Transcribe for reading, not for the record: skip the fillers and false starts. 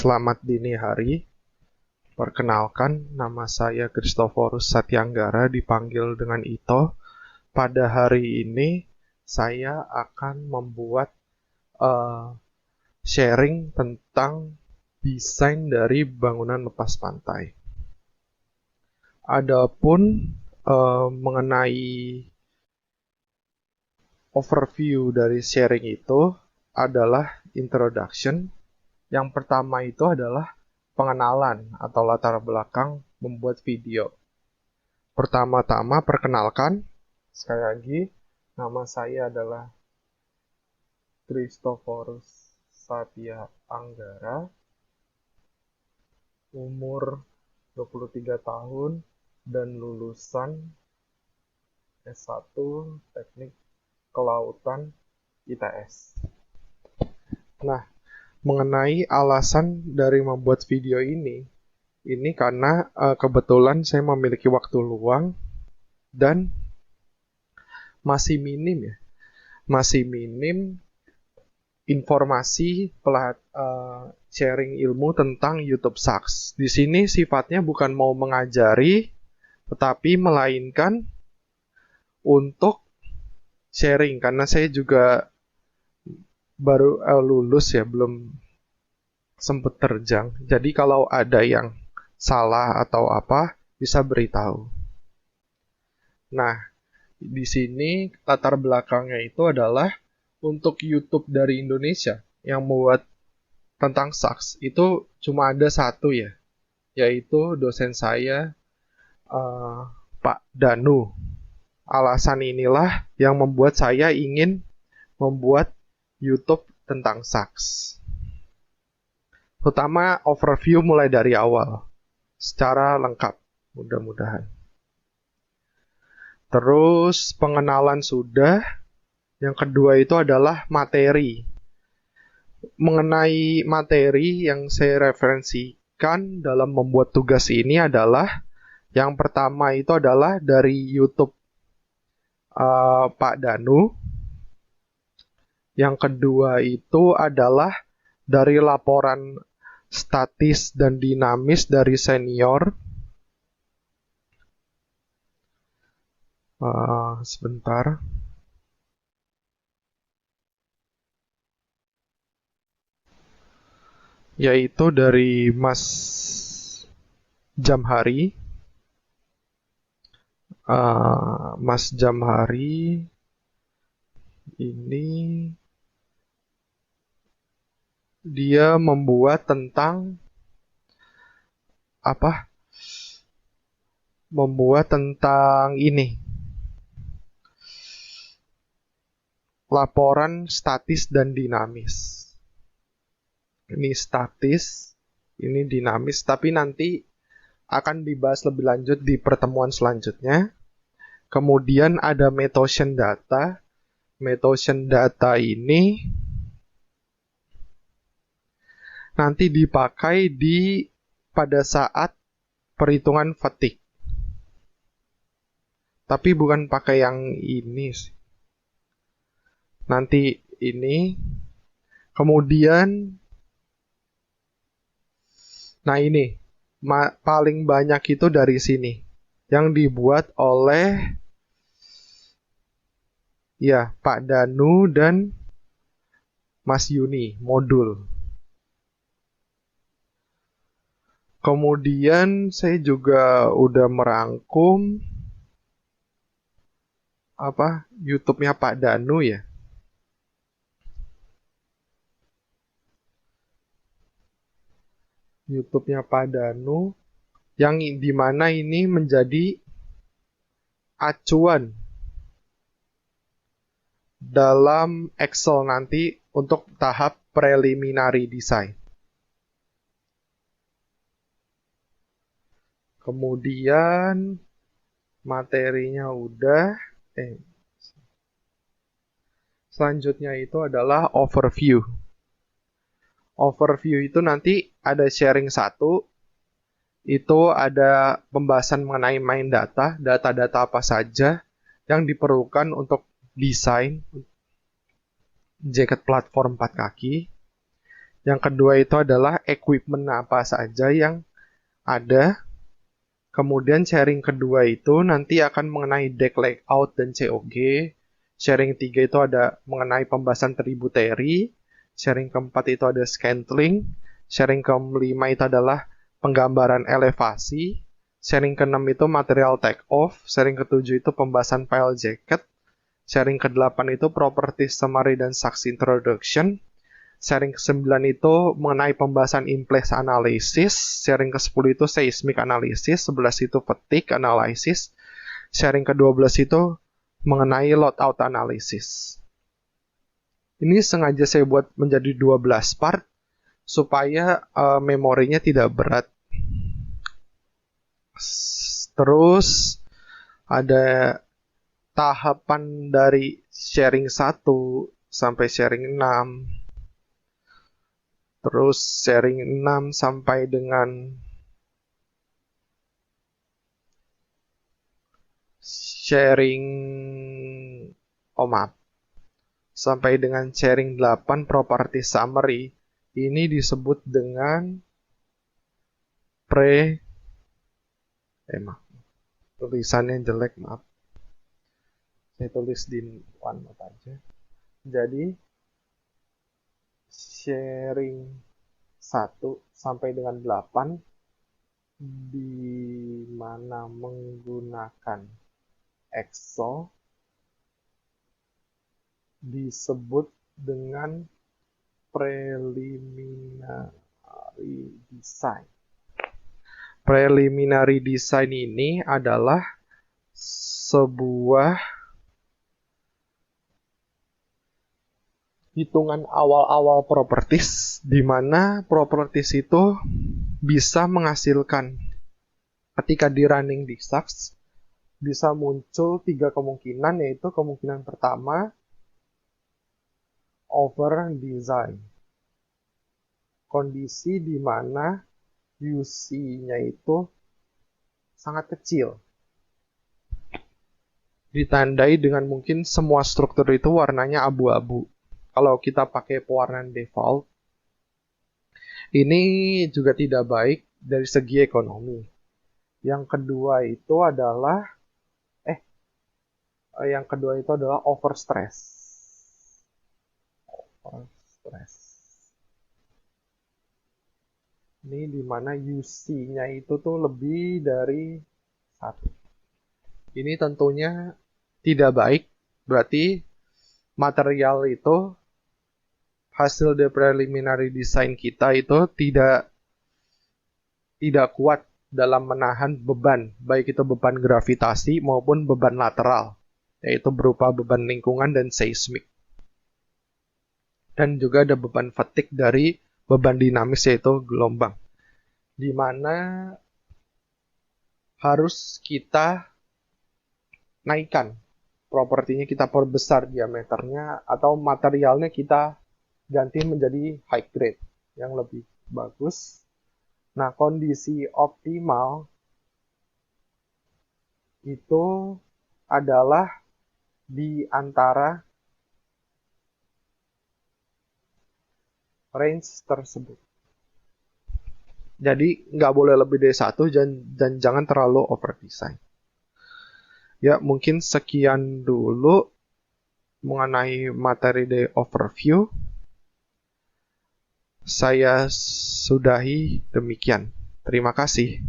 Selamat dini hari. Perkenalkan, nama saya Christophorus Satyanggara, dipanggil dengan Ito. Pada hari ini, saya akan membuat eh, sharing tentang desain dari bangunan lepas pantai. Adapun mengenai overview dari sharing itu adalah introduction. Yang pertama itu adalah pengenalan atau latar belakang membuat video. Pertama-tama perkenalkan, sekali lagi, nama saya adalah Christophorus Satya Anggara, umur 23 tahun, dan lulusan S1 Teknik Kelautan ITS. Nah, mengenai alasan dari membuat video ini karena kebetulan saya memiliki waktu luang dan masih minim informasi sharing ilmu tentang YouTube Sharks. Di sini sifatnya bukan mau mengajari, tetapi melainkan untuk sharing, karena saya juga baru lulus ya, belum sempat terjang. Jadi kalau ada yang salah atau apa, bisa beritahu. Nah, di sini latar belakangnya itu adalah untuk YouTube dari Indonesia yang membuat tentang Sharks itu cuma ada satu ya, yaitu dosen saya, Pak Danu. Alasan inilah yang membuat saya ingin membuat YouTube tentang Sharks. Terutama overview mulai dari awal, secara lengkap, mudah-mudahan. Terus pengenalan sudah. Yang kedua itu adalah materi. Mengenai materi yang saya referensikan dalam membuat tugas ini adalah, yang pertama itu adalah dari YouTube Pak Danu. Yang kedua itu adalah dari laporan statis dan dinamis dari senior. Sebentar. Yaitu dari Mas Jamhari. Mas Jamhari ini dia membuat tentang apa? Membuat tentang ini. Laporan statis dan dinamis. Ini statis, ini dinamis, tapi nanti akan dibahas lebih lanjut di pertemuan selanjutnya. Kemudian ada Metocean data. Metocean data ini nanti dipakai pada saat perhitungan fatigue. Tapi bukan pakai yang ini sih. Nanti ini. Kemudian, nah ini, paling banyak itu dari sini. Yang dibuat oleh ya Pak Danu dan Mas Yuni, modul. Kemudian saya juga udah merangkum YouTube-nya Pak Danu ya. YouTube-nya Pak Danu yang dimana ini menjadi acuan dalam Excel nanti untuk tahap preliminary design. Kemudian materinya udah. Selanjutnya itu adalah overview. Overview itu nanti ada sharing satu. Itu ada pembahasan mengenai main data-data apa saja yang diperlukan untuk desain jaket platform 4 kaki. Yang kedua itu adalah equipment apa saja yang ada. Kemudian sharing kedua itu nanti akan mengenai deck layout dan COG. Sharing ketiga itu ada mengenai pembahasan tributary. Sharing keempat itu ada scantling. Sharing kelima itu adalah penggambaran elevasi. Sharing keenam itu material take off. Sharing ketujuh itu pembahasan file jacket. Sharing ke-8 itu properties summary dan saksi introduction. Sharing ke-9 itu mengenai pembahasan in-place analysis. Sharing ke-10 itu seismic analysis. 11 itu fatigue analysis. Sharing ke-12 itu mengenai loadout analysis. Ini sengaja saya buat menjadi 12 part supaya memorinya tidak berat. Terus ada tahapan dari sharing 1 sampai sharing 6. Terus sharing 6 sampai dengan sharing sampai dengan sharing 8 property summary. Ini disebut dengan tulisannya jelek, maaf. Saya tulis di OneNote aja. Jadi sharing 1 sampai dengan 8 di mana menggunakan Excel disebut dengan preliminary design. Preliminary design ini adalah sebuah hitungan awal-awal properties, di mana properties itu bisa menghasilkan ketika di running di SAX bisa muncul 3 kemungkinan, yaitu kemungkinan pertama over design, kondisi di mana UC-nya itu sangat kecil, ditandai dengan mungkin semua struktur itu warnanya abu-abu. Kalau kita pakai pewarnaan default, ini juga tidak baik dari segi ekonomi. Yang kedua itu adalah overstress. Ini dimana UC-nya itu tuh lebih dari 1. Ini tentunya tidak baik, berarti material itu hasil dari preliminary design kita itu tidak kuat dalam menahan beban, baik itu beban gravitasi maupun beban lateral, yaitu berupa beban lingkungan dan seismik. Dan juga ada beban fatigue dari beban dinamis, yaitu gelombang, di mana harus kita naikkan propertinya, kita perbesar diameternya, atau materialnya kita ganti menjadi high grade yang lebih bagus. Nah, kondisi optimal itu adalah di antara range tersebut. Jadi nggak boleh lebih dari 1 dan jangan terlalu over design. Ya, mungkin sekian dulu mengenai materi dari overview. Saya sudahi demikian. Terima kasih.